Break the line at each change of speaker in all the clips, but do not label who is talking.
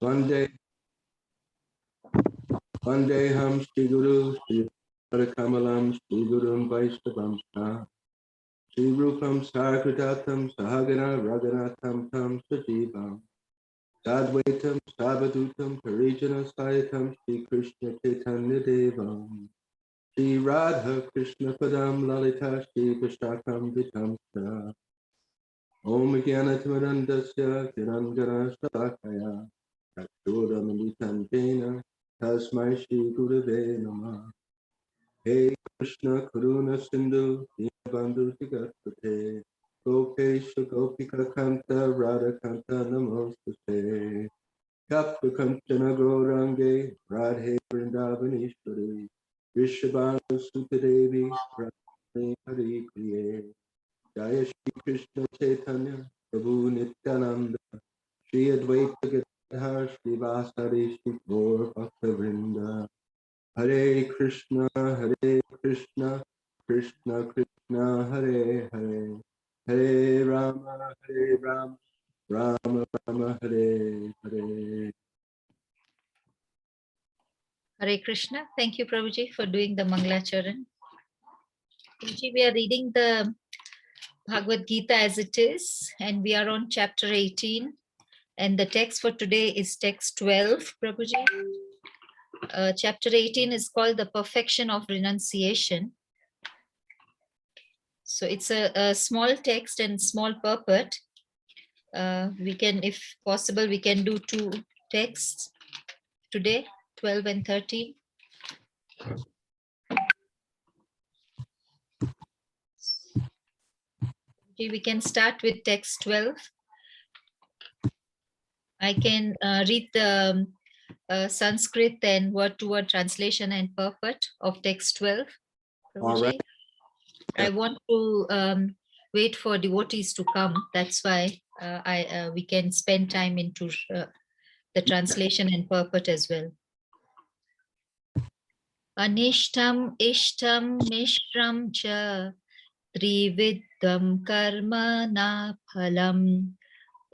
Vandeham Shri Guru Shri Kamalam Shri Gurum Vaishnavam Shri Rupam Sarkritatam Sahagana Raghunatham Tam Sajivam Sadvaitam Savadutam Parijana Sayatam Shri Krishna Chaitanya Devam Shri Radha Krishna Padam Lalita Shri Vishakam Vitam Shra Om Gyanatamandasya Kirangana Shalakaya Chakshuramanitam Jena Tasmai Shri Gurave Namah Hey Krishna Karuna Sindhu Dinabandhu Jagatte Gopesha Gopika Kanta Radha Kanta Namaste Kapha Kanchana Gaurange Radhe Vrindavaneshwari Vrishabhanu Sukadevi Radhe Hari Kriye Jaya Shri Krishna Chaitanya Prabhu Nityananda Shri Advaita Gadadhar Shri Vasari Shri Gaur Bhakta Vrinda Hare Krishna, Krishna Krishna, Hare Hare, Hare Rama, Rama Rama, Hare Hare.
Hare Krishna. Thank you, Prabhuji, for doing the Mangalacharan. Prabhuji, we are reading the Bhagavad Gita as it is, and we are on chapter 18. And the text for today is text 12, Prabhuji. Chapter 18 is called the Perfection of Renunciation. So it's a small text and small purport. We can, if possible, we can do two texts today, 12 and 13. Okay, we can start with text 12. I can read the Sanskrit and word-to-word translation and purport of text 12.
All right.
I want to wait for devotees to come. That's why we can spend time into the translation and purport as well. Anishtam ishtam mishram cha trividam karma na phalam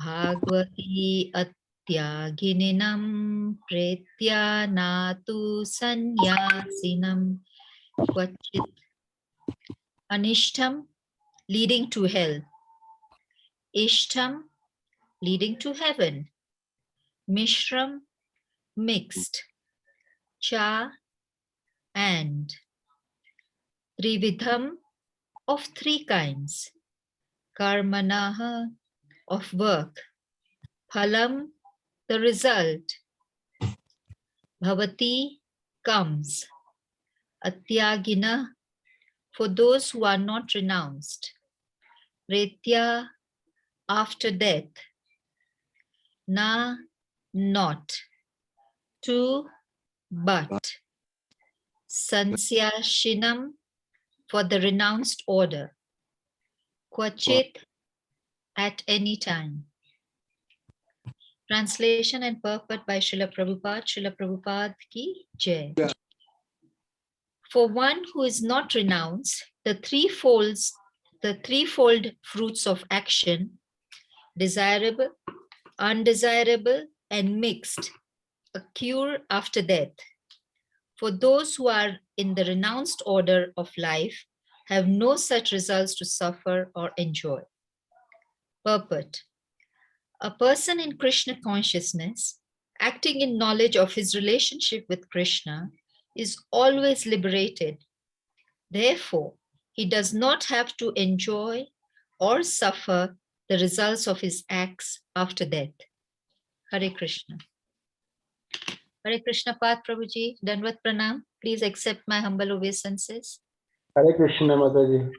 bhagavati atyagininam pretya natu sanyasinam kvachit. Anishtam, leading to hell. Ishtam, leading to heaven. Mishram, mixed. Cha, and. Trividham, of three kinds. Karmanaha, of work. Phalam, the result. Bhavati, comes. Atyagina, for those who are not renounced. Pretya, after death. Na, not. To, but. Sansyashinam, for the renounced order. Kvachit, at any time. Translation and purport by Srila Prabhupada. Srila Prabhupada ki jai.
Yeah.
For one who is not renounced, the threefold fruits of action, desirable, undesirable, and mixed, occur after death. For those who are in the renounced order of life, have no such results to suffer or enjoy. Purport. A person in Krishna consciousness, acting in knowledge of his relationship with Krishna, is always liberated. Therefore, he does not have to enjoy or suffer the results of his acts after death. Hare Krishna. Hare Krishna Path Prabhuji, Danvat Pranam. Please accept my humble obeisances.
Hare Krishna Mataji.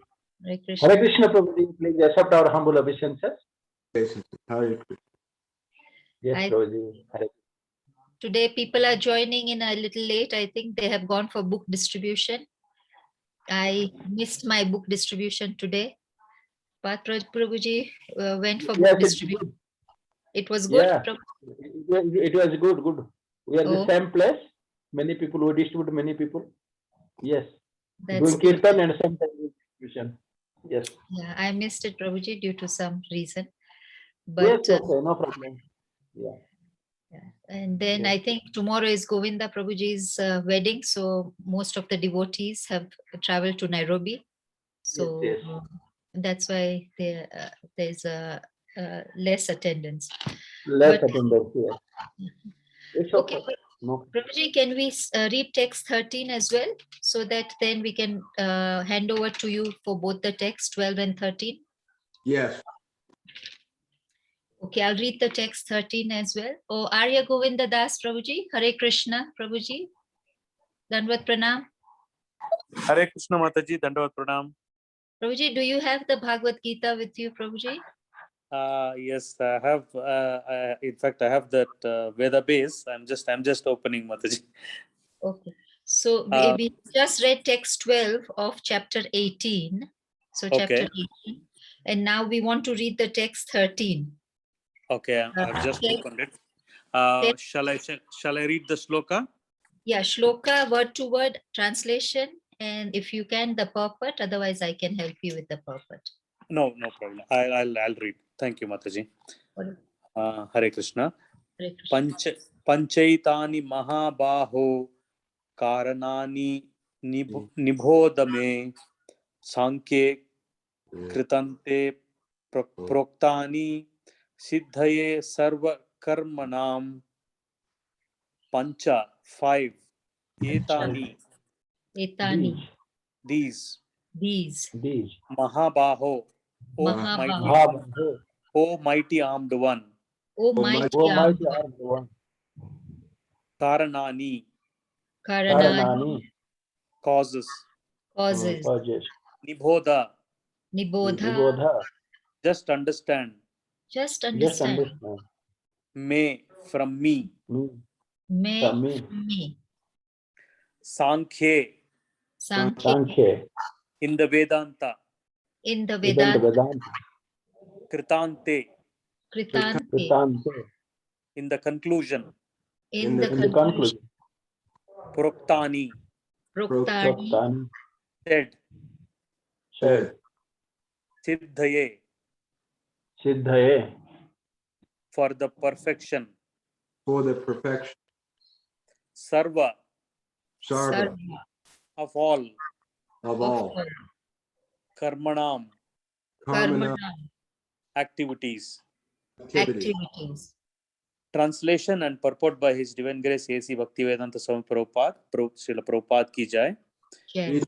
Hare Krishna.
Hare Krishna Prabhuji, please accept our humble obeisances.
Hare Krishna.
Yes, Prabhuji. Hare.
Today people are joining in a little late. I think they have gone for book distribution. I missed my book distribution today. Path Prabhuji went for book distribution. It was good.
Yeah, it was good. We are the same place. Many people, we distribute many people. Yes.
That's
doing kirtan and sometimes distribution. Yes.
Yeah, I missed it, Prabhuji, due to some reason. But
yes, okay, no problem. Yeah.
And then I think tomorrow is Govinda Prabhuji's wedding. So most of the devotees have traveled to Nairobi. So
Yes.
that's why there's a less attendance.
Less
But-
attendance here. It's
Okay,
okay. No.
Prabhuji, can we read text 13 as well? So that then we can hand over to you for both the text 12 and 13.
Yes.
Okay, I'll read the text 13 as well. Oh, Arya Govinda Das Prabhuji, Hare Krishna Prabhuji, Dandavat Pranam.
Hare Krishna Mataji, Dandavat Pranam.
Prabhuji, do you have the Bhagavad Gita with you, Prabhuji?
Yes, I have. In fact, I have that Veda base. I'm just opening, Mataji.
Okay. So
Uh,
we just read text 12 of chapter 18. So chapter
Okay.
18. And now we want to read the text 13.
Okay, I've just
Okay.
opened it. Shall I read the shloka?
Yeah, shloka, word to word translation. And if you can, the purport. Otherwise, I can help you with the purport.
No problem. I'll read. Thank you, Mataji. Hare Krishna.
Hare Krishna.
Panchaitani Mahabaho Karanani Nibodame Sankhe Kritante Proktani Siddhaye Sarva Karmanam Pancha 5 Etani
Etani.
these
These.
Mahabaho
Mahabaho.
O mighty armed one
O mighty
Oh,
armed
mighty
one.
armed one.
Karanani
Karanani.
Karanani.
causes
Causes.
Causes.
Nibodha
Nibodha.
Nibodha.
just understand
Just
Just
understand.
understand.
may from me
Me.
May
From me.
from me.
Sankhye
Sankhya.
Sankhya.
in the Vedanta
In the
Vedanta.
Vedanta.
Kritante
Kritante.
Kritante.
in the conclusion
In the
In the
conclusion.
conclusion.
Proktani
Proktani.
Proktani.
said
Said.
Siddhaye
Siddhaye.
for the perfection
For the perfection.
Sarva
Sarva.
of all
Of all.
Karmanam
Karmana.
activities.
Activity.
Activities.
Translation and purport by His Divine Grace A.C. Bhaktivedanta Swami Prabhupada, Srila Prabhupada ki jai.
Yes.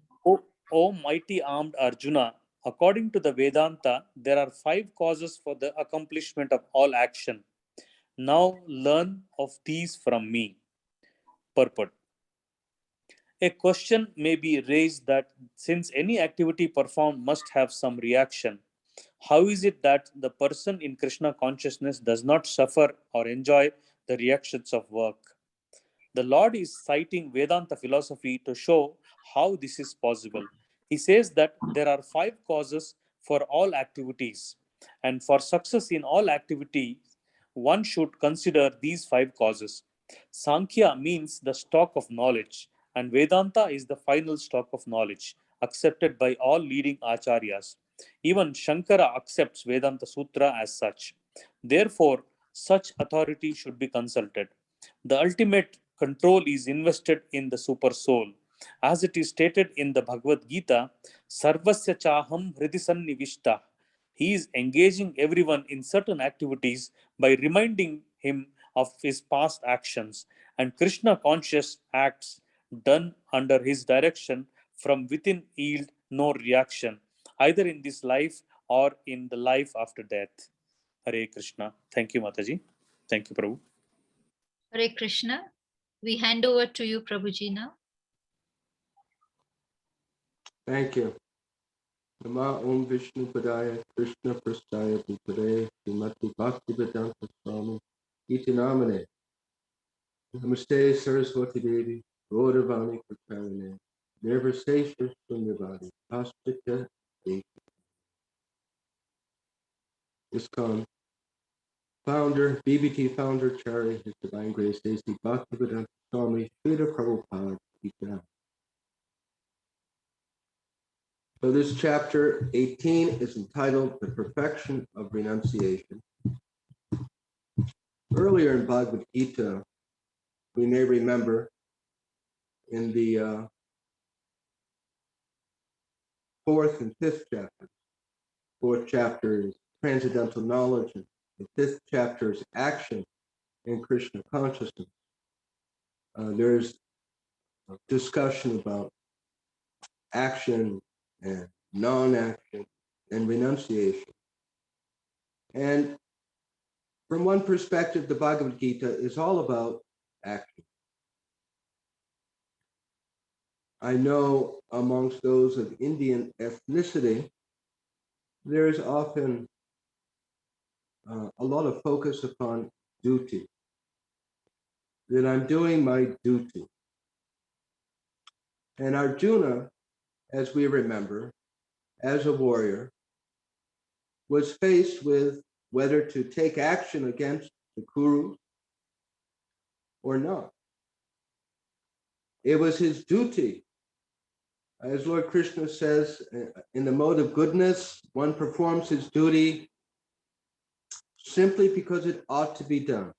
O mighty armed Arjuna, according to the Vedanta, there are 5 causes for the accomplishment of all action. Now learn of these from me. Purport. A question may be raised that since any activity performed must have some reaction, how is it that the person in Krishna consciousness does not suffer or enjoy the reactions of work? The Lord is citing Vedanta philosophy to show how this is possible. He says that there are 5 causes for all activities, and for success in all activities, one should consider these 5 causes. Sankhya means the stock of knowledge, and Vedanta is the final stock of knowledge, accepted by all leading acharyas. Even Shankara accepts Vedanta Sutra as such. Therefore, such authority should be consulted. The ultimate control is invested in the super soul. As it is stated in the Bhagavad Gita, Sarvasya Chaham Hridisannivishta. He is engaging everyone in certain activities by reminding him of his past actions, and Krishna conscious acts done under his direction from within yield no reaction, either in this life or in the life after death. Hare Krishna. Thank you, Mataji. Thank you, Prabhu.
Hare Krishna. We hand over to you, Prabhuji, now.
Thank you. Nama Om Vishnu Padaya Krishna Prastaya Bhutare Srimati Bhaktivedanta Swami Iti Namane Namaste Saraswati Devi Gauravani Pracharine Nirvasesha Sunyavadi Hospita ISKCON Founder, BBT Founder, Chari, His Divine Grace, A.C. Bhaktivedanta Swami Srila Prabhupada Ki Jai. So this chapter 18 is entitled The Perfection of Renunciation. Earlier in Bhagavad Gita, we may remember in the 4th and 5th chapters. 4th chapter is transcendental knowledge, and the 5th chapter is action in Krishna consciousness. There's a discussion about action and non-action and renunciation. And from one perspective, the Bhagavad Gita is all about action. I know amongst those of Indian ethnicity, there is often a lot of focus upon duty, that I'm doing my duty. And Arjuna, as we remember, as a warrior, was faced with whether to take action against the Kurus or not. It was his duty. As Lord Krishna says, in the mode of goodness, one performs his duty simply because it ought to be done.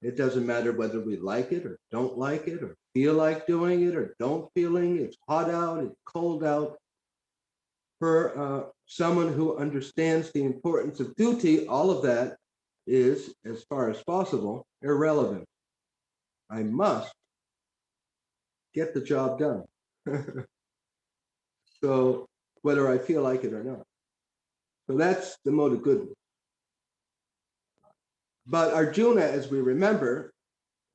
It doesn't matter whether we like it or don't like it or feel like doing it or don't feeling. It's hot out, it's cold out. For someone who understands the importance of duty, all of that is, as far as possible, irrelevant. I must get the job done. So whether I feel like it or not. So that's the mode of goodness. But Arjuna, as we remember,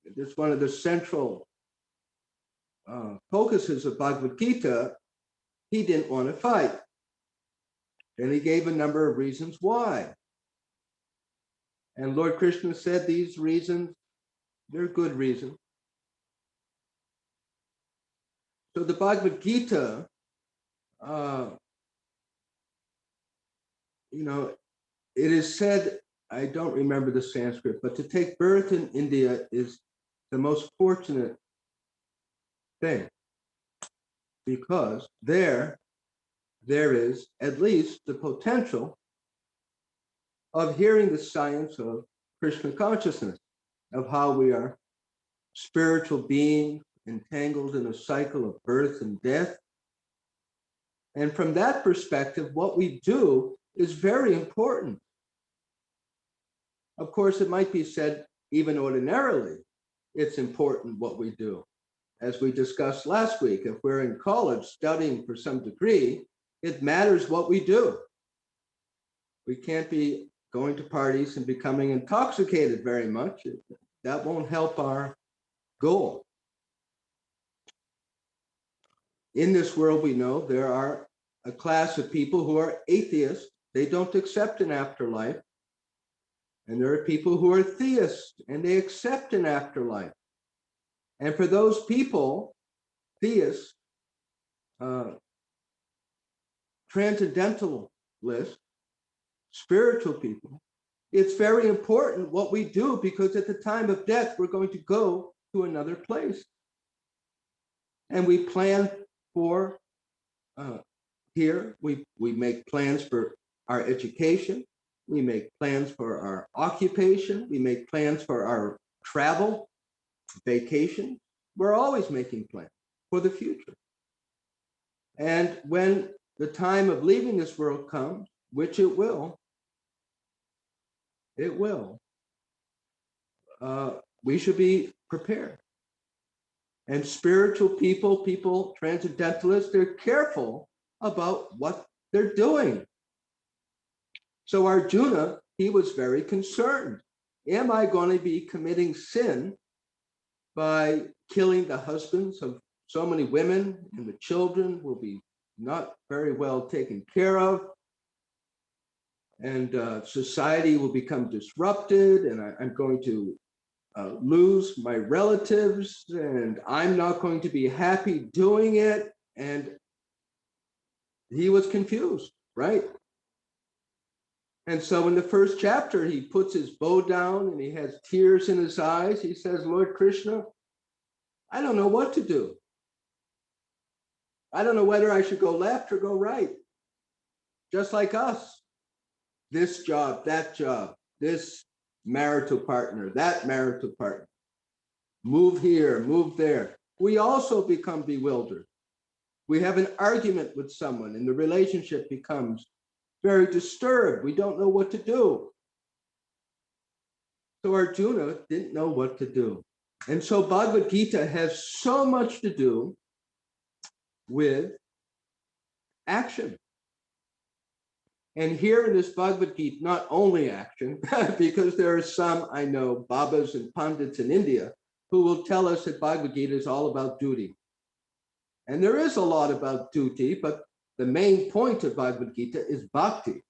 it's one of the central focuses of Bhagavad Gita. He didn't want to fight. And he gave a number of reasons why. And Lord Krishna said these reasons, they're good reasons. So the Bhagavad Gita, it is said, I don't remember the Sanskrit, but to take birth in India is the most fortunate thing, because there is at least the potential of hearing the science of Krishna consciousness, of how we are spiritual beings entangled in a cycle of birth and death. And from that perspective, what we do is very important. Of course, it might be said, even ordinarily, it's important what we do. As we discussed last week, if we're in college studying for some degree, it matters what we do. We can't be going to parties and becoming intoxicated very much. That won't help our goal. In this world, we know there are a class of people who are atheists. They don't accept an afterlife. And there are people who are theists and they accept an afterlife. And for those people, theists, transcendentalists, spiritual people, it's very important what we do, because at the time of death, we're going to go to another place. And we plan for here, we make plans for our education, we make plans for our occupation, we make plans for our travel, vacation. We're always making plans for the future. And when the time of leaving this world comes, which it will, we should be prepared. And spiritual people, transcendentalists, they're careful about what they're doing. So Arjuna, he was very concerned. Am I going to be committing sin by killing the husbands of so many women, and the children will be not very well taken care of, and society will become disrupted, and I'm going to lose my relatives, and I'm not going to be happy doing it. And he was confused, right? And so in the first chapter, he puts his bow down and he has tears in his eyes. He says, Lord Krishna, I don't know what to do. I don't know whether I should go left or go right. Just like us. This job, that job, this marital partner, that marital partner. move here, move there. We also become bewildered. We have an argument with someone and the relationship becomes very disturbed. We don't know what to do. So Arjuna didn't know what to do. And so Bhagavad Gita has so much to do with action. And here in this Bhagavad Gita, not only action, because there are some, I know, Babas and Pandits in India who will tell us that Bhagavad Gita is all about duty. And there is a lot about duty, but the main point of Bhagavad Gita is bhakti.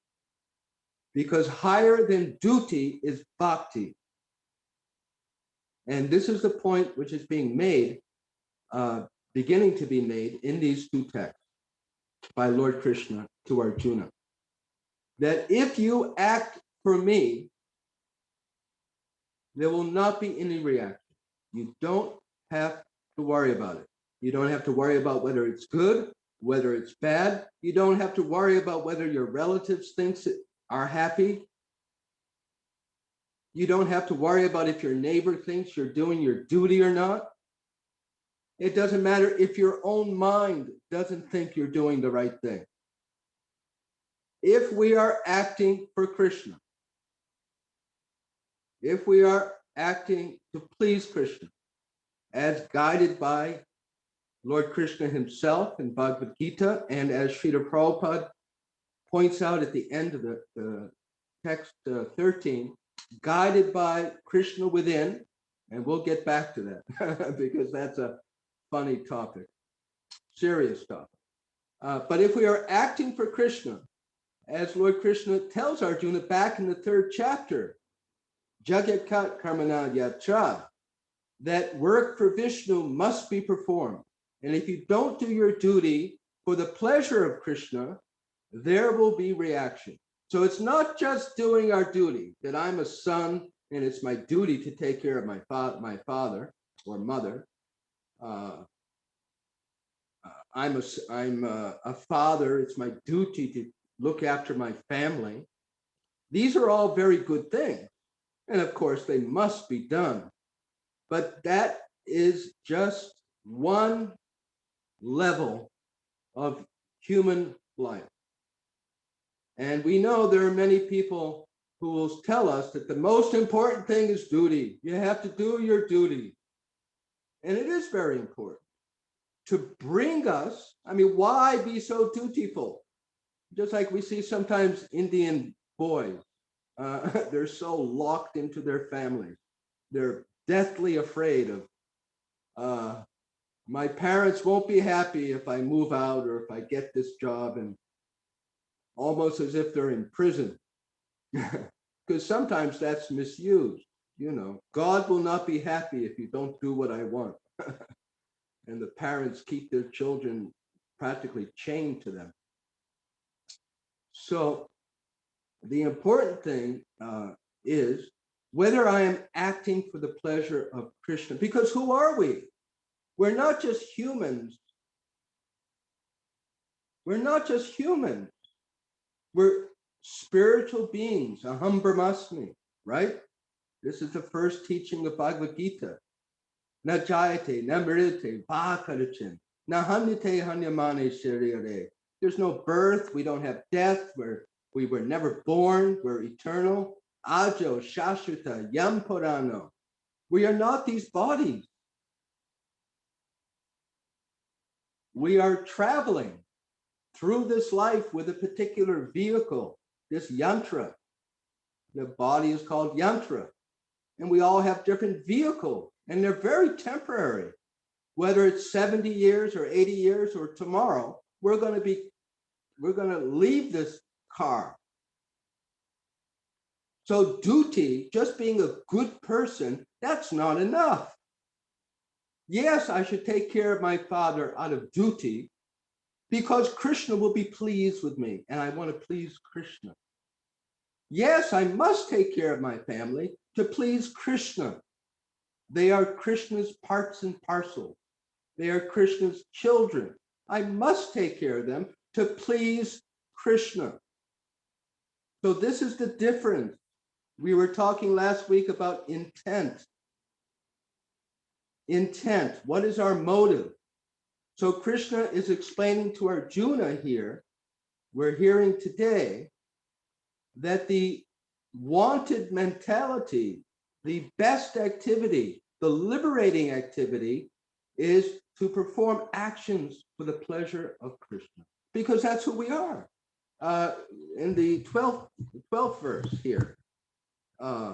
Because higher than duty is bhakti. And this is the point which is being made, beginning to be made in these two texts by Lord Krishna to Arjuna. That if you act for me, there will not be any reaction. You don't have to worry about it. You don't have to worry about whether it's good, whether it's bad. You don't have to worry about whether your relatives are happy. You don't have to worry about if your neighbor thinks you're doing your duty or not. It doesn't matter if your own mind doesn't think you're doing the right thing. If we are acting for Krishna, if we are acting to please Krishna, as guided by Lord Krishna himself in Bhagavad Gita, and as Srila Prabhupada points out at the end of the text 13, guided by Krishna within, and we'll get back to that because that's a funny topic, serious topic. But if we are acting for Krishna, as Lord Krishna tells Arjuna back in the 3rd chapter, Jagat Karmana Yatra, that work for Vishnu must be performed. And if you don't do your duty for the pleasure of Krishna, there will be reaction. So it's not just doing our duty, that I'm a son and it's my duty to take care of my father or mother. I'm a father, it's my duty to look after my family. These are all very good things. And of course, they must be done. But that is just one level of human life. And we know there are many people who will tell us that the most important thing is duty. You have to do your duty. And it is very important to bring us, I mean, why be so dutiful? Just like we see sometimes Indian boys, they're so locked into their families. They're deathly afraid of, my parents won't be happy if I move out or if I get this job, and almost as if they're in prison. Because sometimes that's misused. You know, God will not be happy if you don't do what I want. And the parents keep their children practically chained to them. So the important thing is whether I am acting for the pleasure of Krishna. Because who are we? We're not just humans. We're not just humans. We're spiritual beings, aham brahmasmi, right? This is the first teaching of Bhagavad Gita. Na jayate, na mrite, va karachin, na hanyate hanyamane sharirare. There's no birth, we don't have death, we were never born, we're eternal. Ajo, shashvata, yam purano. We are not these bodies. We are traveling through this life with a particular vehicle, this yantra. The body is called yantra. And we all have different vehicles, and they're very temporary. Whether it's 70 years or 80 years or tomorrow, we're going to leave this car. So duty, just being a good person, that's not enough. Yes, I should take care of my father out of duty because Krishna will be pleased with me, and I want to please Krishna. Yes, I must take care of my family to please Krishna. They are Krishna's parts and parcels. They are Krishna's children. I must take care of them to please Krishna. So this is the difference. We were talking last week about intent. intent? What is our motive? So Krishna is explaining to Arjuna here, we're hearing today, that the wanted mentality, the best activity, the liberating activity is to perform actions for the pleasure of Krishna, because that's who we are. In the 12th verse here, Srila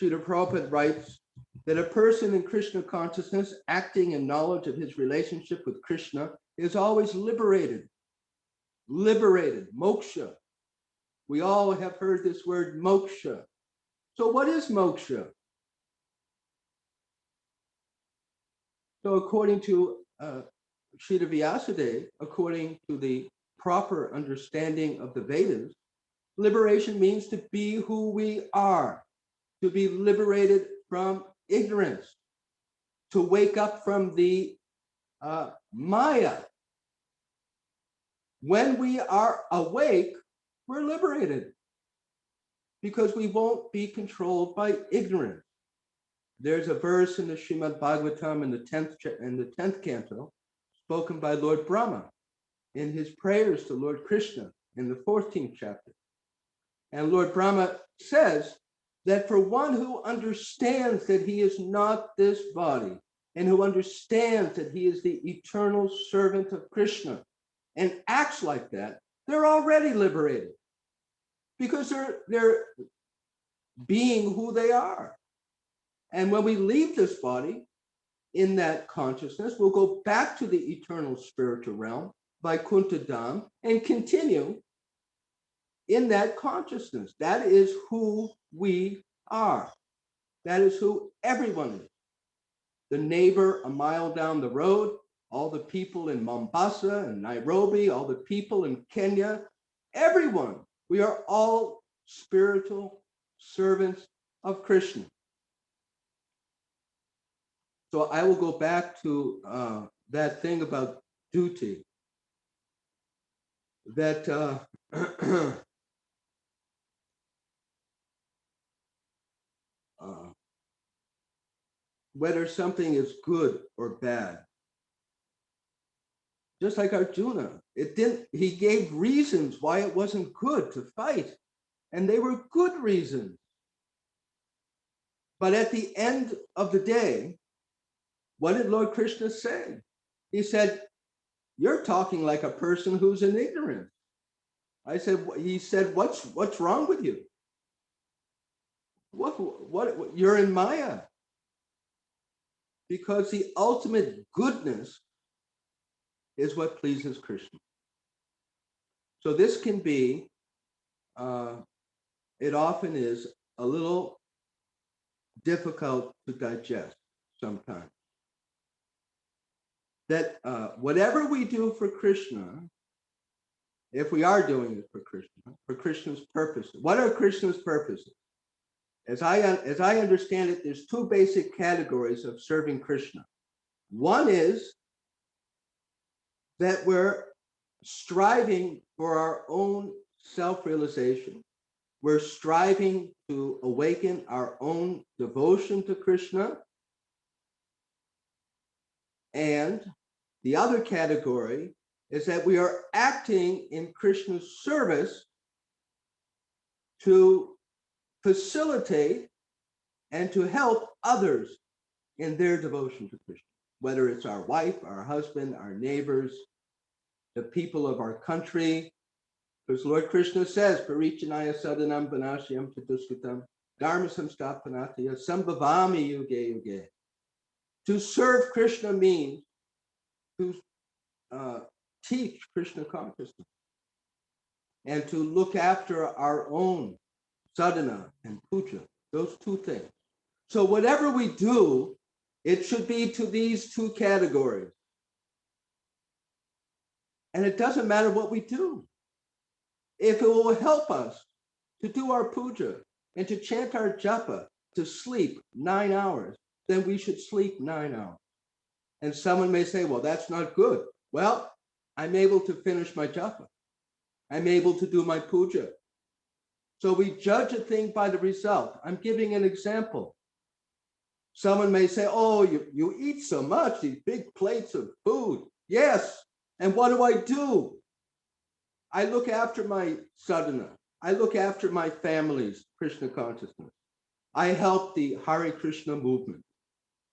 Prabhupada writes that a person in Krishna consciousness acting in knowledge of his relationship with Krishna is always liberated. Liberated, moksha. We all have heard this word moksha. So what is moksha? So according to Srila Vyasadeva, according to the proper understanding of the Vedas, liberation means to be who we are, to be liberated from ignorance, to wake up from the Maya. When we are awake, we're liberated because we won't be controlled by ignorance. There's a verse in the Srimad Bhagavatam in the 10th canto, spoken by Lord Brahma in his prayers to Lord Krishna in the 14th chapter. And Lord Brahma says that for one who understands that he is not this body, and who understands that he is the eternal servant of Krishna, and acts like that, they're already liberated because they're being who they are. And when we leave this body in that consciousness, we'll go back to the eternal spiritual realm, Vaikuntha Dham, and continue in that consciousness. That is who we are. That is who everyone is. The neighbor a mile down the road, all the people in Mombasa and Nairobi, all the people in Kenya, everyone. We are all spiritual servants of Krishna. So I will go back to that thing about duty. That whether something is good or bad. Just like Arjuna, he gave reasons why it wasn't good to fight, and they were good reasons. But at the end of the day, what did Lord Krishna say? He said, "You're talking like a person who's in ignorance." He said, what's wrong with you? What you're in Maya. Because the ultimate goodness is what pleases Krishna. So this can be, it often is a little difficult to digest sometimes. That whatever we do for Krishna, if we are doing it for Krishna's purposes, what are Krishna's purposes? As I understand it, there's two basic categories of serving Krishna. One is that we're striving for our own self-realization. We're striving to awaken our own devotion to Krishna. And the other category is that we are acting in Krishna's service to facilitate and to help others in their devotion to Krishna, whether it's our wife, our husband, our neighbors, the people of our country. Because Lord Krishna says, Parichanaya sadanam vanashyam chatuskutam dharma samsthapanatya sambhavami yuge yuge. To serve Krishna means to teach Krishna consciousness and to look after our own sadhana and puja, those two things. So whatever we do, it should be to these two categories. And it doesn't matter what we do. If it will help us to do our puja and to chant our japa, to sleep 9 hours, then we should sleep 9 hours. And someone may say, well, that's not good. Well, I'm able to finish my japa. I'm able to do my puja. So we judge a thing by the result. I'm giving an example. Someone may say, oh, you eat so much, these big plates of food. Yes. And what do? I look after my sadhana. I look after my family's Krishna consciousness. I help the Hare Krishna movement.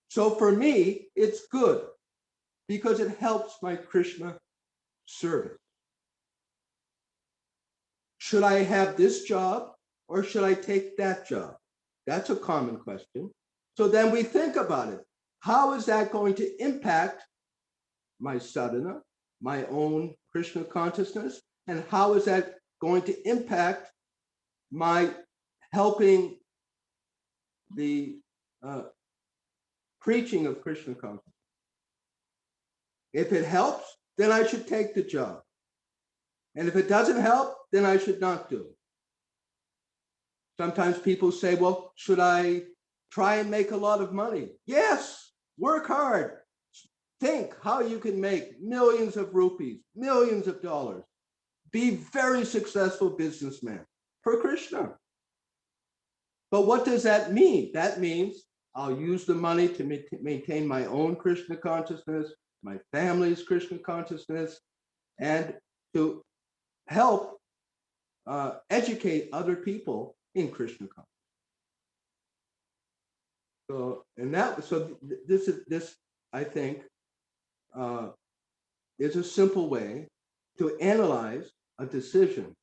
So for me, it's good because it helps my Krishna service. Should I have this job or should I take that job? That's a common question. So then we think about it. How is that going to impact my sadhana, my own Krishna consciousness? And how is that going to impact my helping the preaching of Krishna consciousness? If it helps, then I should take the job. And if it doesn't help, then I should not do it. Sometimes people say, well, should I try and make a lot of money? Yes, work hard. Think how you can make millions of rupees, millions of dollars. Be very successful businessman for Krishna. But what does that mean? That means I'll use the money to maintain my own Krishna consciousness, my family's Krishna consciousness, and to help educate other people in Krishna consciousness. So, this I think is a simple way to analyze a decision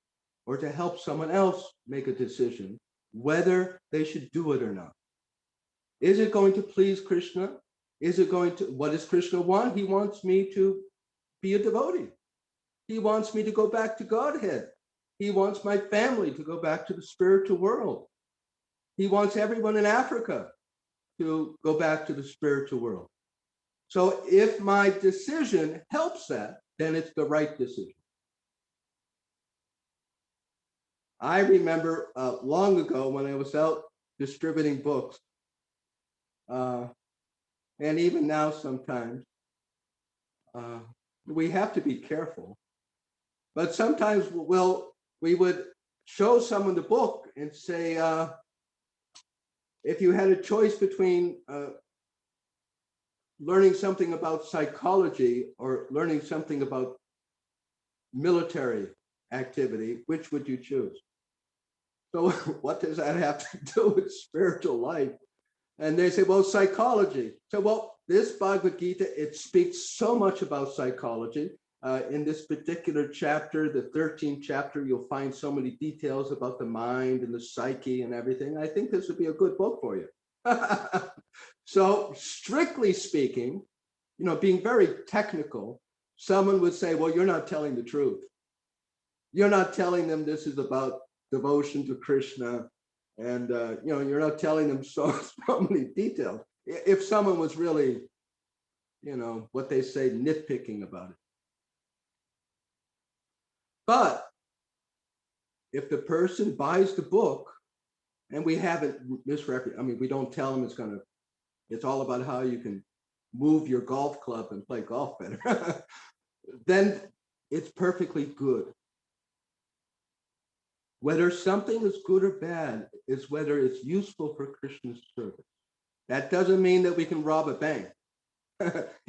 or to help someone else make a decision whether they should do it or not. Is it going to please Krishna? Is it going to, what does Krishna want? He wants me to be a devotee. He wants me to go back to Godhead. He wants my family to go back to the spiritual world. He wants everyone in Africa to go back to the spiritual world. So if my decision helps that, then it's the right decision. I remember long ago when I was out distributing books, and even now sometimes, we have to be careful. But sometimes we would show someone the book and say, if you had a choice between learning something about psychology or learning something about military activity, which would you choose? So what does that have to do with spiritual life? And they say, well, psychology. So, well, this Bhagavad Gita, it speaks so much about psychology. In this particular chapter, the 13th chapter, you'll find so many details about the mind and the psyche and everything. I think this would be a good book for you. So strictly speaking, being very technical, someone would say, well, you're not telling the truth. You're not telling them this is about devotion to Krishna. And, you're not telling them so many details. If someone was really, what they say, nitpicking about it. But if the person buys the book and we haven't misrepresented, we don't tell them it's all about how you can move your golf club and play golf better, then it's perfectly good. Whether something is good or bad is whether it's useful for Krishna's service. That doesn't mean that we can rob a bank.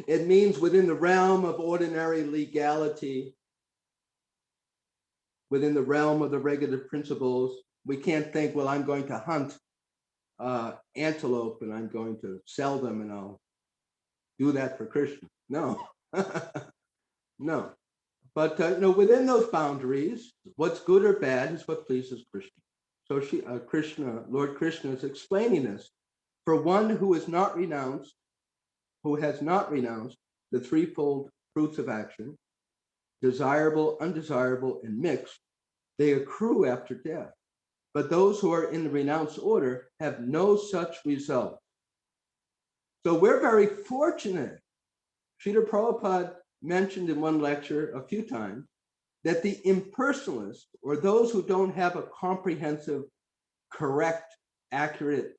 It means within the realm of ordinary legality, within the realm of the regulative principles, we can't think, well, I'm going to hunt antelope and I'm going to sell them and I'll do that for Krishna. No, no. But within those boundaries, what's good or bad is what pleases Krishna. So Lord Krishna is explaining this. For one who has not renounced the threefold fruits of action, desirable, undesirable, and mixed, they accrue after death. But those who are in the renounced order have no such result. So we're very fortunate. Srila Prabhupada mentioned in one lecture a few times that the impersonalists, or those who don't have a comprehensive, correct, accurate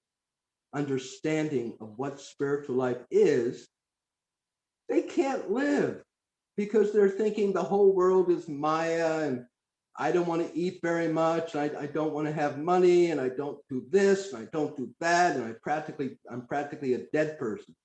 understanding of what spiritual life is, they can't live because they're thinking the whole world is Maya and I don't want to eat very much. I don't want to have money, and I don't do this, and I don't do that, and I'm practically a dead person,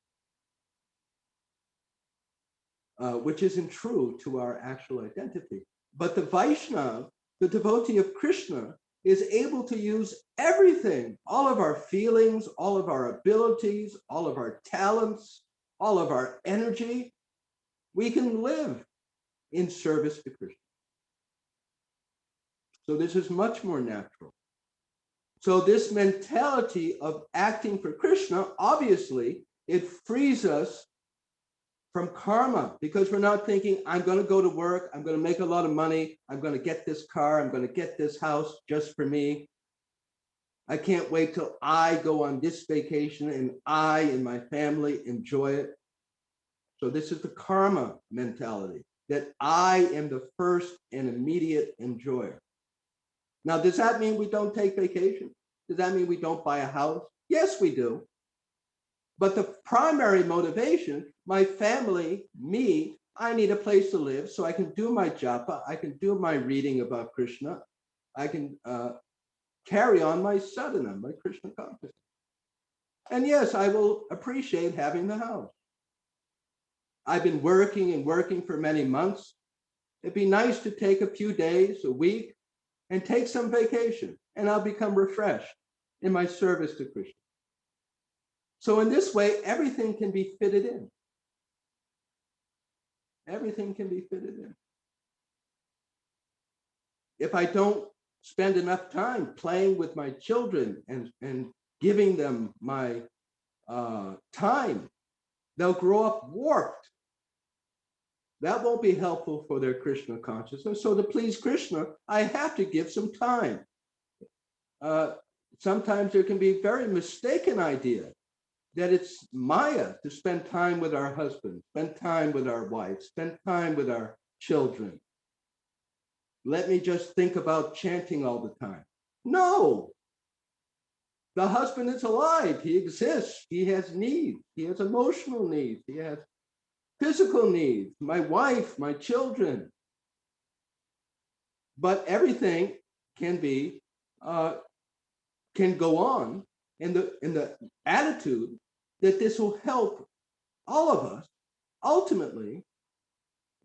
which isn't true to our actual identity. But the Vaishnava, the devotee of Krishna, is able to use everything, all of our feelings, all of our abilities, all of our talents, all of our energy. We can live in service to Krishna. So this is much more natural. So this mentality of acting for Krishna, obviously, it frees us from karma, because we're not thinking, I'm going to go to work, I'm going to make a lot of money, I'm going to get this car, I'm going to get this house just for me. I can't wait till I go on this vacation and I and my family enjoy it. So this is the karma mentality, that I am the first and immediate enjoyer. Now, does that mean we don't take vacation? Does that mean we don't buy a house? Yes, we do. But the primary motivation, my family, me, I need a place to live so I can do my japa, I can do my reading about Krishna, I can carry on my sadhana, my Krishna consciousness. And yes, I will appreciate having the house. I've been working and working for many months. It'd be nice to take a few days, a week, and take some vacation, and I'll become refreshed in my service to Krishna. So in this way, everything can be fitted in. Everything can be fitted in. If I don't spend enough time playing with my children and giving them my time, they'll grow up warped. That won't be helpful for their Krishna consciousness. So to please Krishna, I have to give some time. Sometimes there can be a very mistaken idea that it's Maya to spend time with our husband, spend time with our wife, spend time with our children. Let me just think about chanting all the time. No, the husband is alive. He exists. He has needs. He has emotional needs. He has physical needs. My wife, my children. But everything can be, can go on in the attitude that this will help all of us ultimately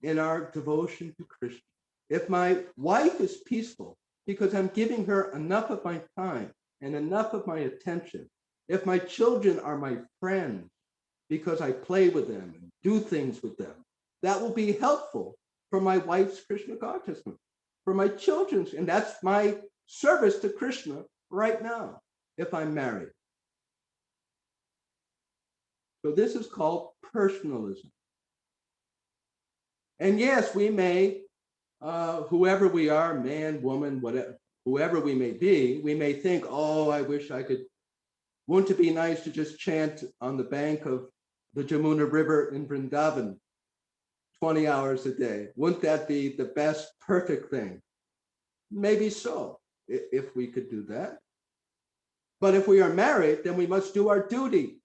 in our devotion to Krishna. If my wife is peaceful because I'm giving her enough of my time and enough of my attention, if my children are my friends because I play with them and do things with them, that will be helpful for my wife's Krishna consciousness, for my children's, and that's my service to Krishna right now, if I'm married. So this is called personalism. And yes, we may, whoever we are, man, woman, whatever, whoever we may be, we may think, oh, I wish I could, wouldn't it be nice to just chant on the bank of the Jamuna River in Vrindavan 20 hours a day? Wouldn't that be the best, perfect thing? Maybe so, if we could do that. But if we are married, then we must do our duty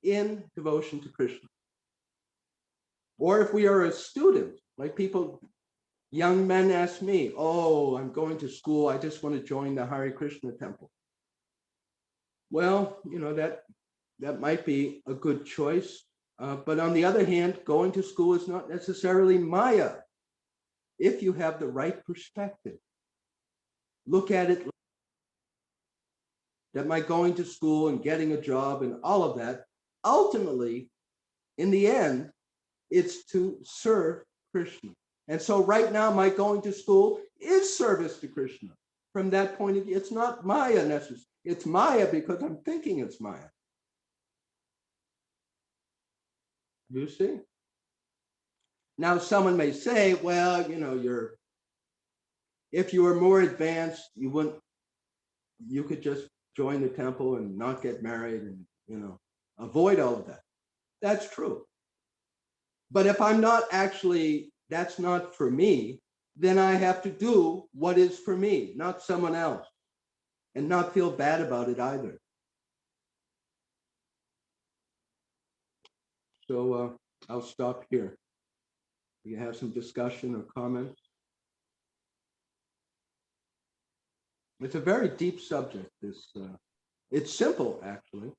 in devotion to Krishna. Or if we are a student, like people, young men ask me, oh, I'm going to school, I just want to join the Hare Krishna temple. Well, you know, that might be a good choice. But on the other hand, going to school is not necessarily Maya if you have the right perspective. Look at it that my going to school and getting a job and all of that, ultimately, in the end, it's to serve Krishna. And so right now, my going to school is service to Krishna. From that point of view, it's not Maya necessarily. It's Maya because I'm thinking it's Maya. You see? Now, someone may say, well, you know, if you were more advanced, you could just join the temple and not get married and, you know, avoid all of that. That's true. But if I'm not actually, that's not for me, then I have to do what is for me, not someone else, and not feel bad about it either. So I'll stop here. Do you have some discussion or comments? It's a very deep subject. It's simple, actually,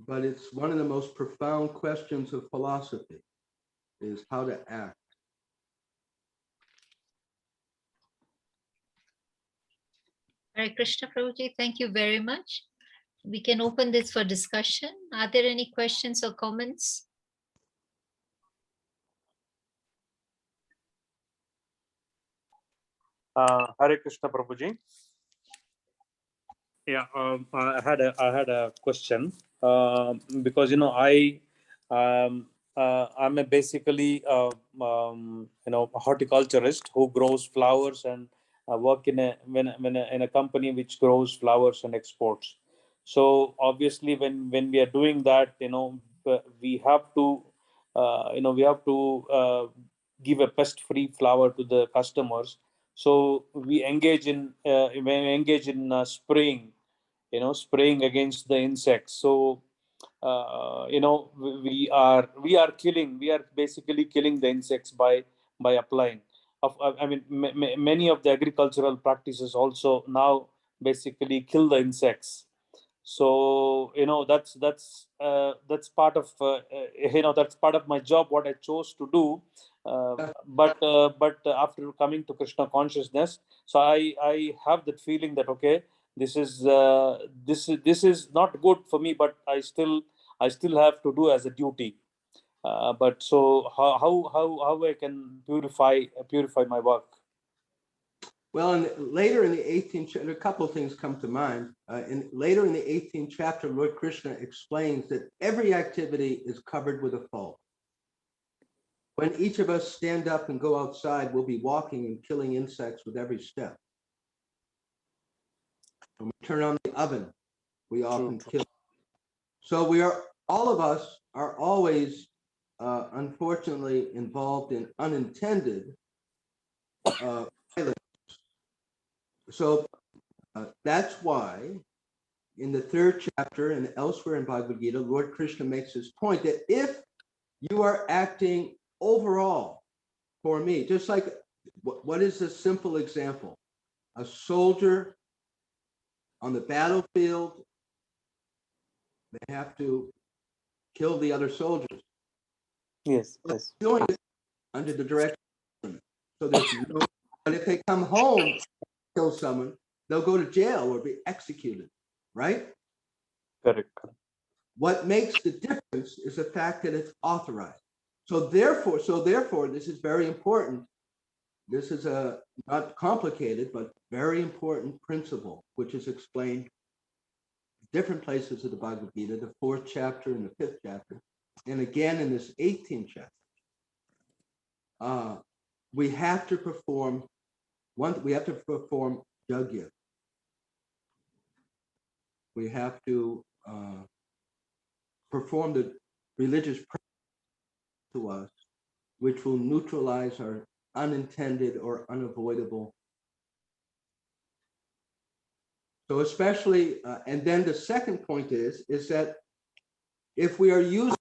but it's one of the most profound questions of philosophy, is how to act.
Hare Krishna Prabhuji, thank you very much. We can open this for discussion. Are there any questions or comments?
Hare Krishna Prabhuji. Yeah, I had a question, because I'm a basically a horticulturist who grows flowers, and work in a company which grows flowers and exports. So obviously, when we are doing that, we have to give a pest-free flower to the customers. So we engage in spraying, spraying against the insects. So we are basically killing the insects by applying. I mean, many of the agricultural practices also now basically kill the insects. So that's part of that's part of my job, what I chose to do. But after coming to Krishna consciousness, so I have that feeling that, okay, this is not good for me, but I still have to do as a duty. But so how I can purify my work?
Well, later in the 18th chapter, a couple of things come to mind. Later in the 18th chapter, Lord Krishna explains that every activity is covered with a fault. When each of us stand up and go outside, we'll be walking and killing insects with every step. When we turn on the oven, we often kill. So all of us are always, unfortunately, involved in unintended violence. So that's why in the 3rd chapter and elsewhere in Bhagavad Gita, Lord Krishna makes his point that if you are acting overall for me, just like, what is a simple example? A soldier on the battlefield, they have to kill the other soldiers.
Yes.
Doing it under the direction of the government. So there's no, but if they come home, kill someone, they'll go to jail or be executed, right?
Correct.
What makes the difference is the fact that it's authorized. So therefore, this is very important. This is a not complicated, but very important principle, which is explained in different places of the Bhagavad Gita, the 4th chapter and the 5th chapter, and again in this 18th chapter. We have to perform yajna. We have to perform the religious practice to us, which will neutralize our unintended or unavoidable. So especially, and then the second point is that if we are using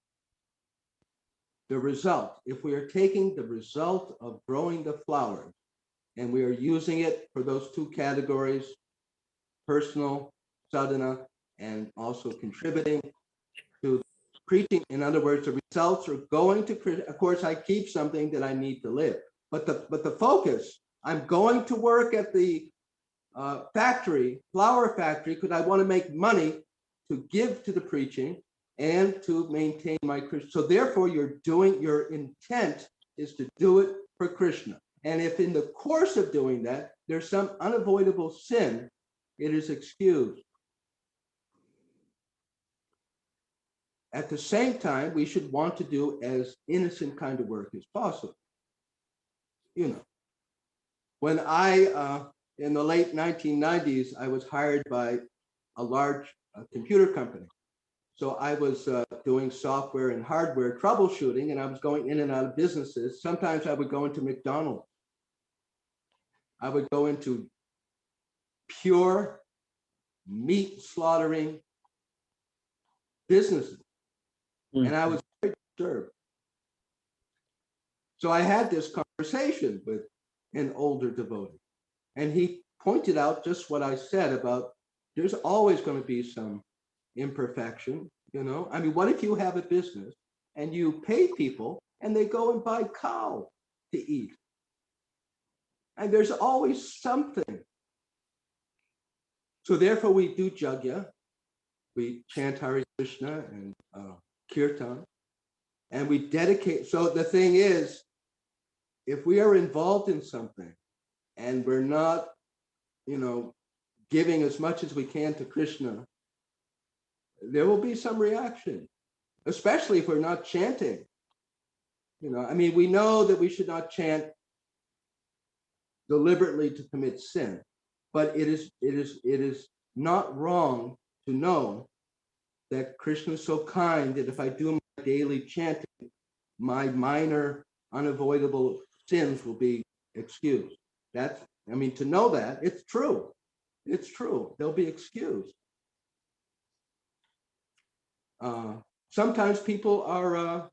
the result, if we are taking the result of growing the flowers and we are using it for those 2 categories, personal sadhana and also contributing to preaching. In other words, the results are going to, of course, I keep something that I need to live, but the focus, I'm going to work at the flower factory, because I want to make money to give to the preaching and to maintain my Krishna. So therefore, your intent is to do it for Krishna. And if in the course of doing that, there's some unavoidable sin, it is excused. At the same time, we should want to do as innocent kind of work as possible. When in the late 1990s, I was hired by a large computer company. So I was doing software and hardware troubleshooting, and I was going in and out of businesses. Sometimes I would go into McDonald's. I would go into pure meat slaughtering businesses. And I was very disturbed. So I had this conversation with an older devotee, and he pointed out just what I said about there's always going to be some imperfection, you know. I mean, what if you have a business and you pay people and they go and buy cow to eat? And there's always something. So therefore we do jagya, we chant Hare Krishna and kirtan, and we dedicate. So the thing is, if we are involved in something and we're not, you know, giving as much as we can to Krishna, there will be some reaction, especially if we're not chanting. You know, I mean, we know that we should not chant deliberately to commit sin, but it is not wrong to know that Krishna is so kind that if I do my daily chanting, my minor unavoidable sins will be excused. That's, I mean, to know that, it's true. It's true. They'll be excused. Sometimes people are,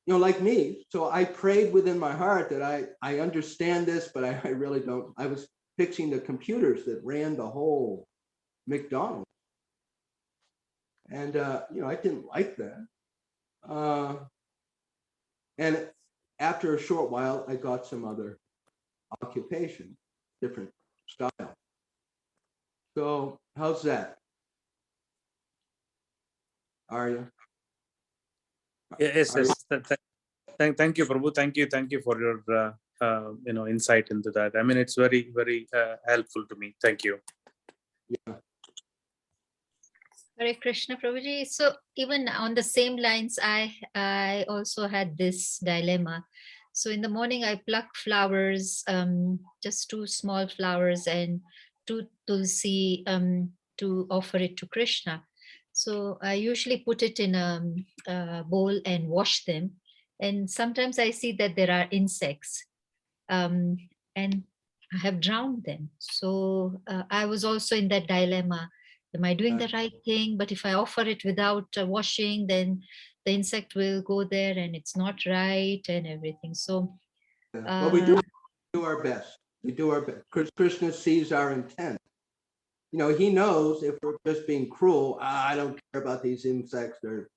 you know, like me. So I prayed within my heart that I understand this, but I really don't. I was fixing the computers that ran the whole McDonald's. And, you know, I didn't like that. And after a short while, I got some other occupation, different style. So how's that? Arya?
Yes, yes. Thank you, Prabhu. Thank you for your insight into that. I mean, it's very, very helpful to me. Thank you.
Yeah.
Hare Krishna, Prabhuji. So even on the same lines, I also had this dilemma. So in the morning, I pluck flowers, just 2 small flowers and 2 tulsi to offer it to Krishna. So I usually put it in a bowl and wash them. And sometimes I see that there are insects, and I have drowned them. So I was also in that dilemma. Am I doing the right thing? But if I offer it without washing, then the insect will go there and it's not right and everything. So
But we do our best. We do our best. Krishna sees our intent. You know, he knows if we're just being cruel, I don't care about these insects, they're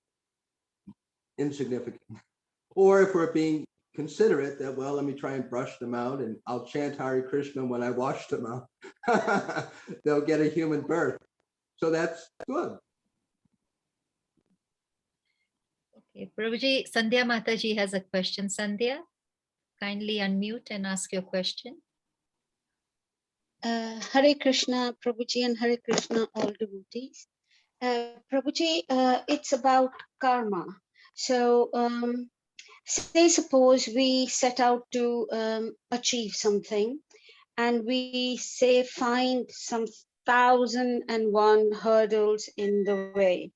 insignificant. Or if we're being considerate, that, well, let me try and brush them out and I'll chant Hare Krishna when I wash them out. They'll get a human birth. So that's good.
okay, Prabhuji, Sandhya Mataji has a question. Sandhya, kindly unmute and ask your question.
Hare Krishna, Prabhuji, and Hare Krishna, all devotees. Prabhuji, it's about karma. So, say suppose we set out to achieve something, and we say find some 1,001 hurdles in the way.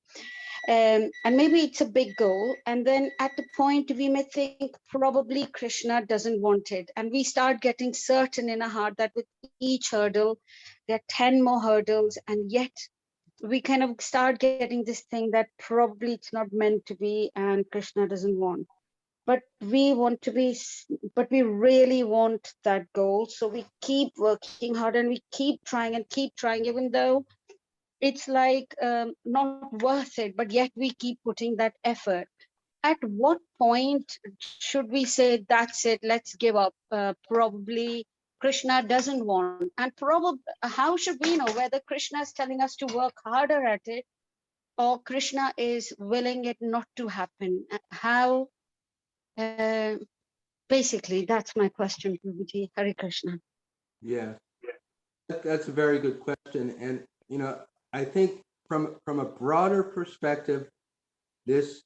And maybe it's a big goal, and then at the point we may think probably Krishna doesn't want it, and we start getting certain in our heart that with each hurdle there are 10 more hurdles, and yet we kind of start getting this thing that probably it's not meant to be and Krishna doesn't want. But we want to be, but we really want that goal, so we keep working hard and we keep trying, even though it's like not worth it, but yet we keep putting that effort. At what point should we say, that's it, let's give up? Probably Krishna doesn't want. And probably, how should we know whether Krishna is telling us to work harder at it or Krishna is willing it not to happen? How, basically, that's my question, Prabhuji. Hare Krishna.
Yeah, that's a very good question. And, you know, I think from a broader perspective, this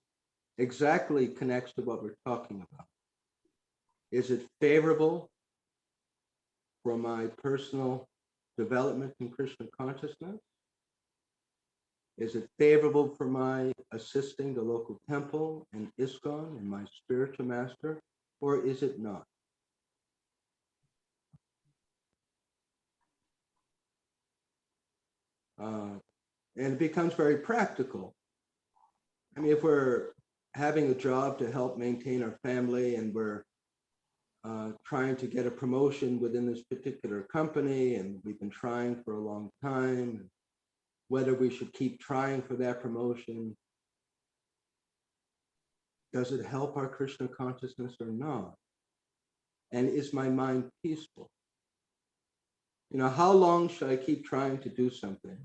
exactly connects to what we're talking about. Is it favorable for my personal development in Krishna consciousness? Is it favorable for my assisting the local temple and ISKCON and my spiritual master, or is it not? And it becomes very practical. I mean, if we're having a job to help maintain our family and we're trying to get a promotion within this particular company, and we've been trying for a long time, whether we should keep trying for that promotion. Does it help our Krishna consciousness or not? And is my mind peaceful? You know, how long should I keep trying to do something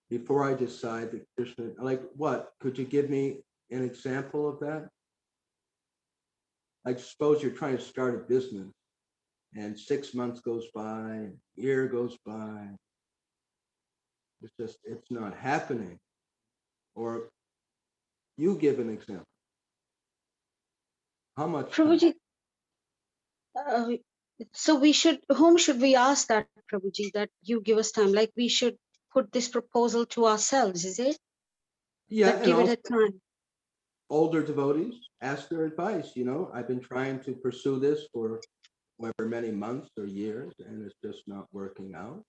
before I decide that Krishna, like what? Could you give me an example of that? Like suppose you're trying to start a business and 6 months goes by, a year goes by. It's not happening. Or you give an example. How much time?
Prabhuji, so whom should we ask that, Prabhuji, that you give us time? Like we should put this proposal to ourselves, is it?
Yeah,
That
and
give it
also
a time.
older devotees, ask their advice. You know, I've been trying to pursue this for however many months or years, and it's just not working out.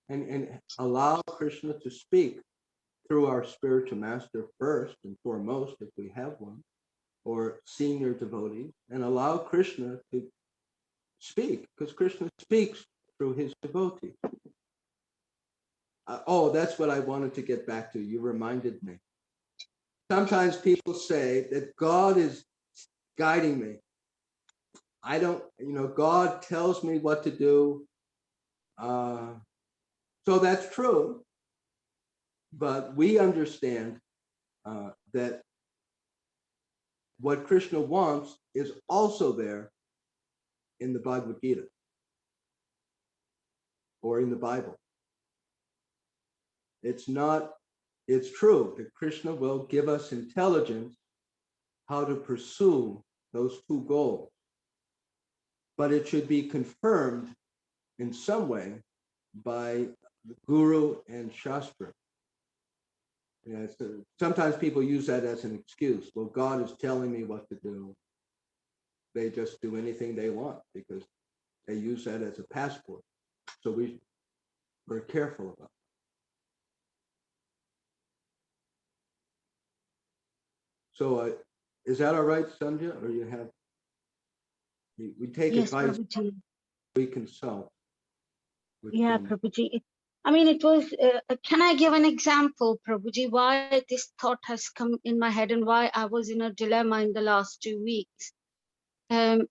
And allow Krishna to speak through our spiritual master first and foremost, if we have one, or senior devotees, and allow Krishna to speak, because Krishna speaks through his devotees. Oh, that's what I wanted to get back to. You reminded me. Sometimes people say that God is guiding me. I don't, God tells me what to do. So that's true. But we understand that what Krishna wants is also there in the Bhagavad Gita or in the Bible. It's true that Krishna will give us intelligence how to pursue those two goals. But it should be confirmed in some way by the Guru and Shastra. Sometimes people use that as an excuse. Well, God is telling me what to do. They just do anything they want because they use that as a passport. So we're careful about it. So is that all right, Sandhya? Or we take
Yes,
advice,
Prabhuji.
we consult.
Yeah, Prabhuji. I mean, it was, can I give an example, Prabhuji, why this thought has come in my head and why I was in a dilemma in the last 2 weeks? I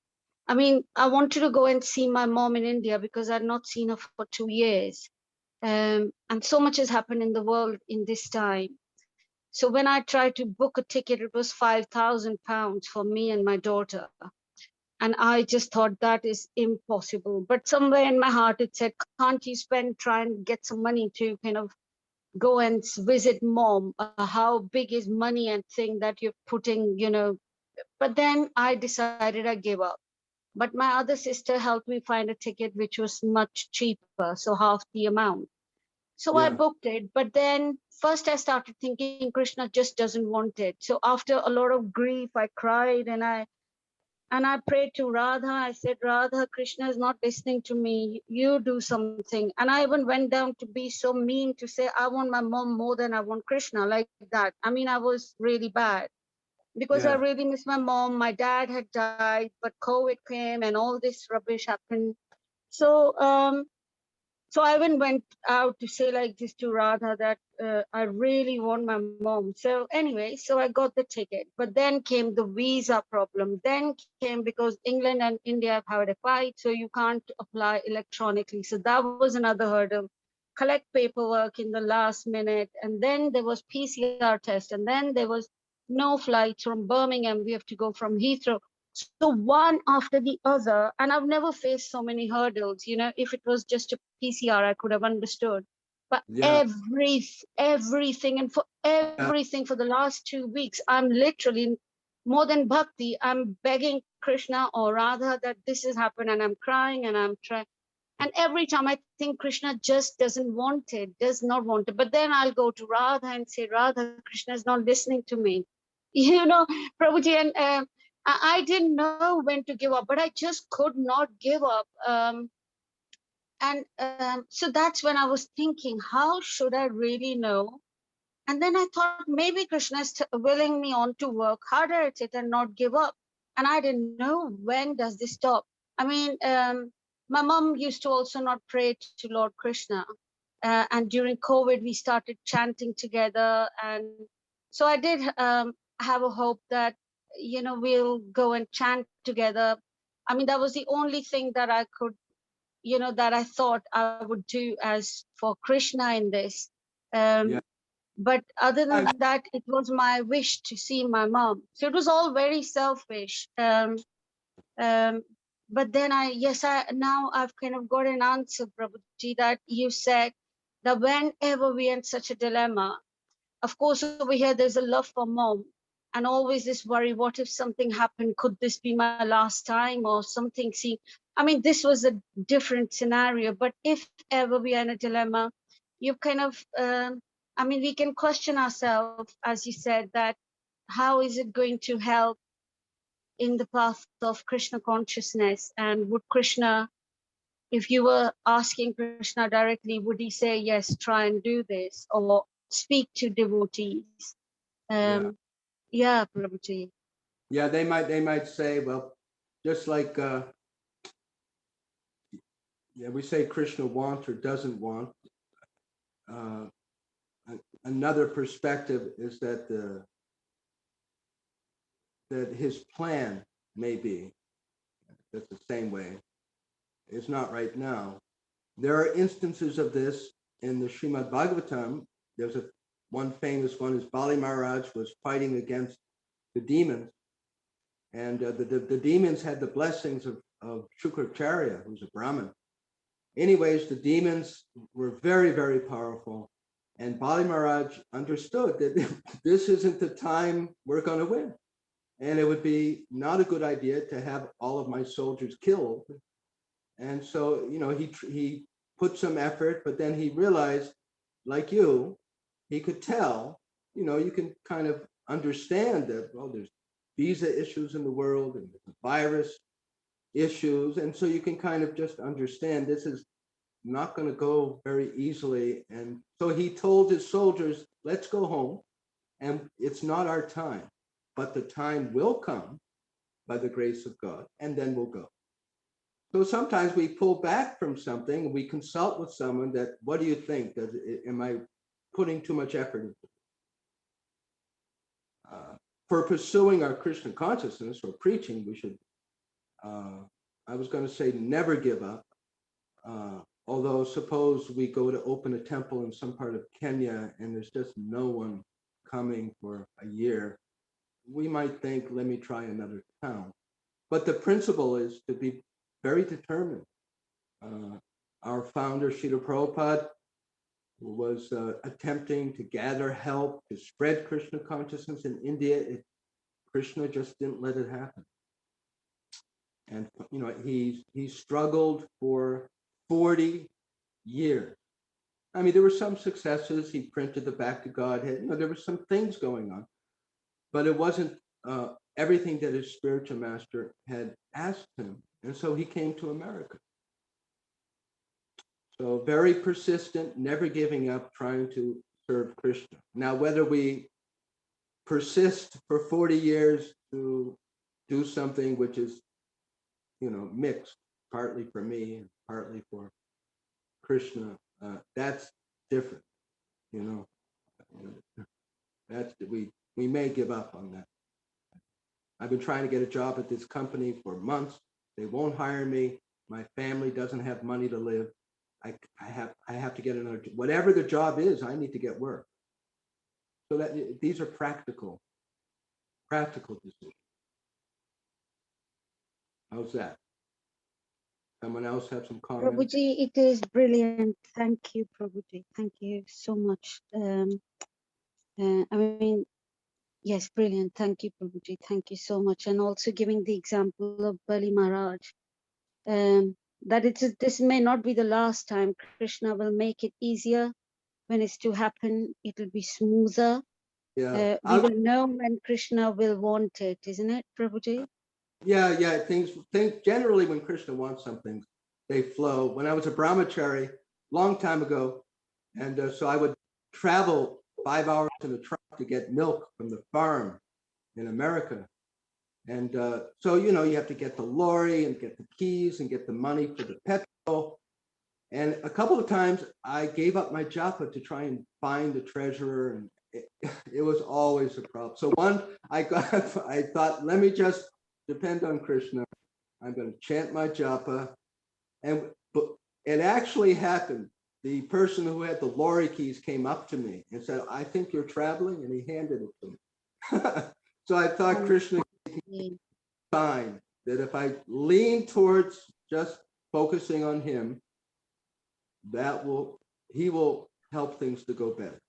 mean, I wanted to go and see my mom in India because I'd not seen her for 2 years. And so much has happened in the world in this time. So when I tried to book a ticket, it was £5,000 for me and my daughter. And I just thought that is impossible. But somewhere in my heart, it said, can't you try and get some money to kind of go and visit mom? How big is money and thing that you're putting, But then I decided I gave up. But my other sister helped me find a ticket, which was much cheaper, so half the amount. So I booked it. But then first I started thinking Krishna just doesn't want it. So after a lot of grief, I cried and I prayed to Radha. I said, Radha, Krishna is not listening to me. You do something. And I even went down to be so mean to say, I want my mom more than I want Krishna, like that. I mean, I was really bad because I really miss my mom. My dad had died, but COVID came and all this rubbish happened. So I even went out to say like this to Radha that I really want my mom. So anyway, so I got the ticket. But then came the visa problem. Then came because England and India have had a fight, so you can't apply electronically. So that was another hurdle. Collect paperwork in the last minute. And then there was PCR test. And then there was no flights from Birmingham. We have to go from Heathrow. So one after the other, and I've never faced so many hurdles. If it was just a PCR, I could have understood. But everything, and for everything for the last 2 weeks, I'm literally more than bhakti. I'm begging Krishna or Radha that this has happened, and I'm crying and I'm trying. And every time I think Krishna just doesn't want it, does not want it. But then I'll go to Radha and say, Radha, Krishna is not listening to me. Prabhuji, and I didn't know when to give up, but I just could not give up. So that's when I was thinking, how should I really know? And then I thought maybe Krishna is willing me on to work harder at it and not give up. And I didn't know when does this stop. I mean, my mom used to also not pray to Lord Krishna. And during COVID, we started chanting together. And so I did have a hope that, we'll go and chant together. I mean, that was the only thing that I could, that I thought I would do as for Krishna in this.
Yeah.
But other than that, it was my wish to see my mom. So it was all very selfish. Um, but then now I've kind of got an answer, Prabhuji, that you said that whenever we're in such a dilemma, of course, over here, there's a love for mom and always this worry, what if something happened? Could this be my last time or something? See, I mean, this was a different scenario, but if ever we are in a dilemma, you kind of, we can question ourselves, as you said, that how is it going to help in the path of Krishna consciousness? And would Krishna, if you were asking Krishna directly, would he say, yes, try and do this, or speak to devotees?
Yeah.
Yeah, Prabhuji.
Yeah, they might say, well, just like we say Krishna wants or doesn't want. Another perspective is that that his plan may be, that's the same way, it's not right now. There are instances of this in the Srimad Bhagavatam. There's one famous one is Bali Maharaj was fighting against the demons, and the demons had the blessings of Shukracharya, who's a Brahmin. Anyways, the demons were very, very powerful, and Bali Maharaj understood that this isn't the time we're going to win, and it would be not a good idea to have all of my soldiers killed. And so, he put some effort, but then he realized, like he could tell, you can kind of understand that, well, there's visa issues in the world and virus issues. And so you can kind of just understand this is not going to go very easily. And so he told his soldiers, let's go home. And it's not our time, but the time will come by the grace of God, and then we'll go. So sometimes we pull back from something, we consult with someone that, what do you think? Am I putting too much effort into it? For pursuing our Krishna consciousness or preaching, we should, I was going to say, never give up. Although suppose we go to open a temple in some part of Kenya and there's just no one coming for a year, we might think, let me try another town. But the principle is to be very determined. Our founder, Srila Prabhupada, was attempting to gather help to spread Krishna consciousness in India. Krishna just didn't let it happen. And he struggled for 40 years. I mean, there were some successes. He printed the Back to Godhead. There were some things going on, but it wasn't everything that his spiritual master had asked him. And so he came to America. So very persistent, never giving up, trying to serve Krishna. Now, whether we persist for 40 years to do something which is, mixed, partly for me and partly for Krishna, that's different. That's we may give up on that. I've been trying to get a job at this company for months. They won't hire me. My family doesn't have money to live. I have to get another, whatever the job is, I need to get work. So that these are practical decisions. How's that? Someone else have some comments?
Prabhuji, it is brilliant. Thank you, Prabhuji. Thank you so much. Yes, brilliant. Thank you, Prabhuji. Thank you so much. And also giving the example of Bali Maharaj, that this may not be the last time. Krishna will make it easier when it's to happen. It will be smoother.
Yeah.
We will know when Krishna will want it, isn't it, Prabhuji?
Yeah. Things generally when Krishna wants something, they flow. When I was a brahmachari, long time ago, and so I would travel 5 hours in a truck to get milk from the farm in America. And so, you know, you have to get the lorry and get the keys and get the money for the petrol. And a couple of times I gave up my japa to try and find the treasurer, and it was always a problem. So I thought, let me just depend on Krishna. I'm going to chant my japa. But it actually happened. The person who had the lorry keys came up to me and said, I think you're traveling, and he handed it to me. So I thought Krishna gave me a sign that if I lean towards just focusing on him, he will help things to go better.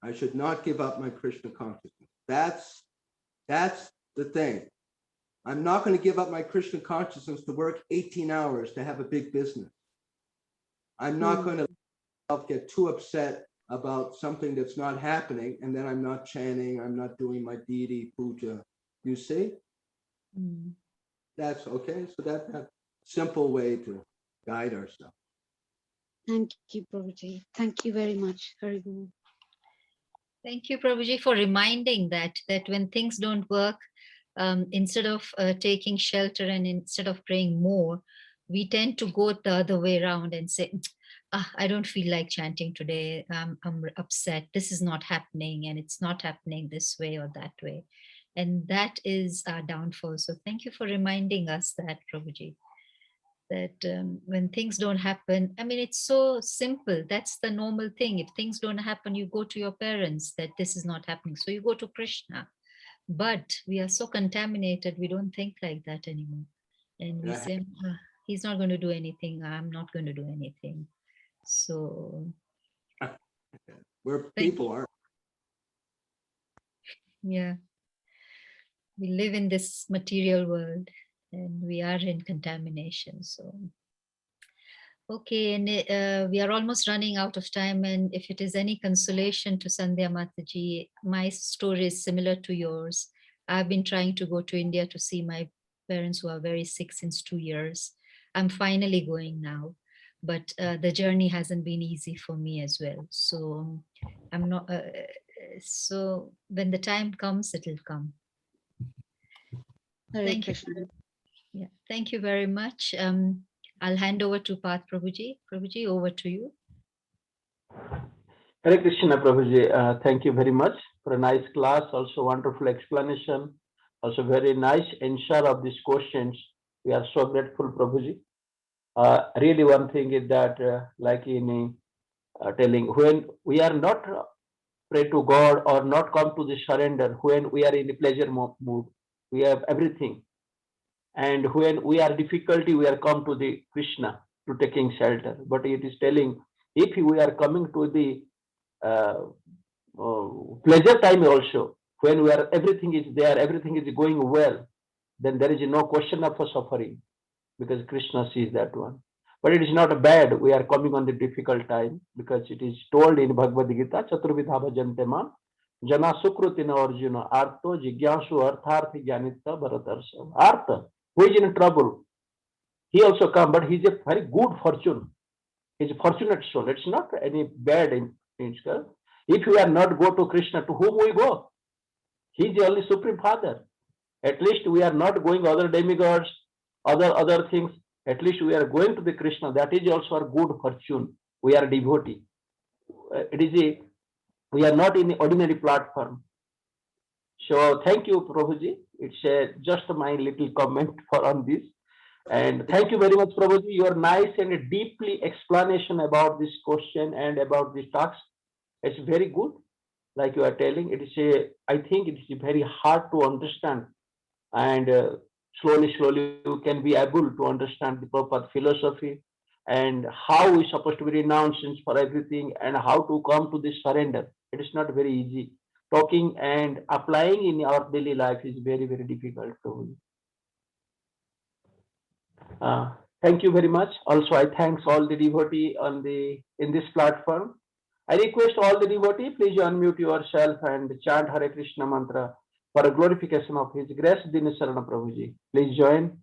I should not give up my Krishna consciousness. That's the thing. I'm not going to give up my Krishna consciousness to work 18 hours to have a big business. I'm not going to get too upset about something that's not happening, and then I'm not chanting, I'm not doing my deity puja. You see? That's okay. So that's a simple way to guide ourselves.
Thank you, Prabhuji. Thank you very much. Hari Guru.
Thank you, Prabhuji, for reminding that when things don't work, instead of taking shelter and instead of praying more, we tend to go the other way around and say, I don't feel like chanting today. I'm upset. This is not happening, and it's not happening this way or that way. And that is our downfall. So thank you for reminding us that, Prabhuji, that when things don't happen, I mean, it's so simple. That's the normal thing. If things don't happen, you go to your parents that this is not happening. So you go to Krishna. But we are so contaminated, we don't think like that anymore. And we say, he's not going to do anything. I'm not going to do anything. So
where people are.
Yeah. We live in this material world and we are in contamination. So okay, and we are almost running out of time. And if it is any consolation to Sandhya Mataji, my story is similar to yours. I've been trying to go to India to see my parents who are very sick since 2 years. I'm finally going now, but the journey hasn't been easy for me as well. So I'm not. So when the time comes, it'll come.
Hare
Thank
Krishna.
you. Yeah, thank you very much. I'll hand over to Path Prabhuji. Prabhuji, over to you.
Hare Krishna, Prabhuji. Thank you very much for a nice class. Also wonderful explanation. Also very nice answer of these questions. We are so grateful, Prabhuji. Really, one thing is that, like in telling, when we are not pray to God or not come to the surrender, when we are in the pleasure mood, we have everything. And when we are difficulty, we are come to the Krishna to taking shelter. But it is telling, if we are coming to the pleasure time also, when we are everything is there, everything is going well, then there is no question of suffering, because Krishna sees that one. But it is not bad. We are coming on the difficult time, because it is told in Bhagavad Gita, Chaturvidha Bhajanteman, Jana Sukrutina Arjuna, Artho Jigyasu Artharthi Jnanita Bharatarsha. Artha, who is in trouble, he also come, but he is a very good fortune. He is a fortunate soul. It's not any bad in if we are not go to Krishna, to whom we go? He is the only Supreme Father. At least we are not going other demigods, other things. At least we are going to the Krishna. That is also a good fortune. We are devotee. We are not in the ordinary platform. So thank you, Prabhuji. It's just my little comment on this. And thank you very much, Prabhuji. Your nice and deeply explanation about this question and about this talks. It's very good. Like you are telling, I think it is very hard to understand. And slowly you can be able to understand the proper philosophy and how we supposed to be renouncing for everything and how to come to this surrender. It is not very easy. Talking and applying in our daily life is very, very difficult. Thank you very much. Also, I thanks all the devotee in this platform. I request all the devotee, please unmute yourself and chant Hare Krishna mantra for a glorification of His grace. Dina Sharana Prabhuji, please join.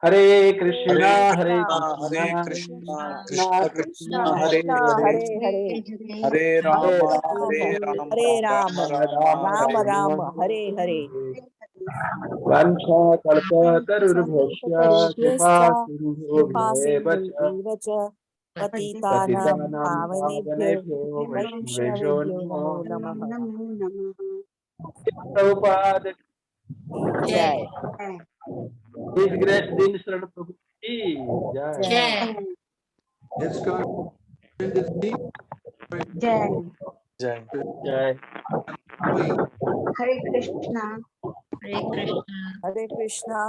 Hare Krishna, Hare Krishna, Krishna Krishna, Hare Hare,
Hare Rama, Hare Rama,
Hare Rama,
Rama Rama,
Hare
Hare
Rama,
Hare.
Hare Hare. वंशकल्पतरुर्भ्यश्च कृपा सिन्धुभ्येव च
कृपासिन्धुभ्येव च पतितानां
पतितानां
पावनेभ्यो
पावनेभ्यो वैष्णवेभ्यो
वैष्णवेभ्यो
नमो
नमो नमः।
नमो नमः।
प्रभुपाद
जय
His Grace Dina Sharana Das BG जय
जय
It's going to deep.
Jai.
Jai.
जय
We
Hare Krishna.
Hare Krishna.
Hare Krishna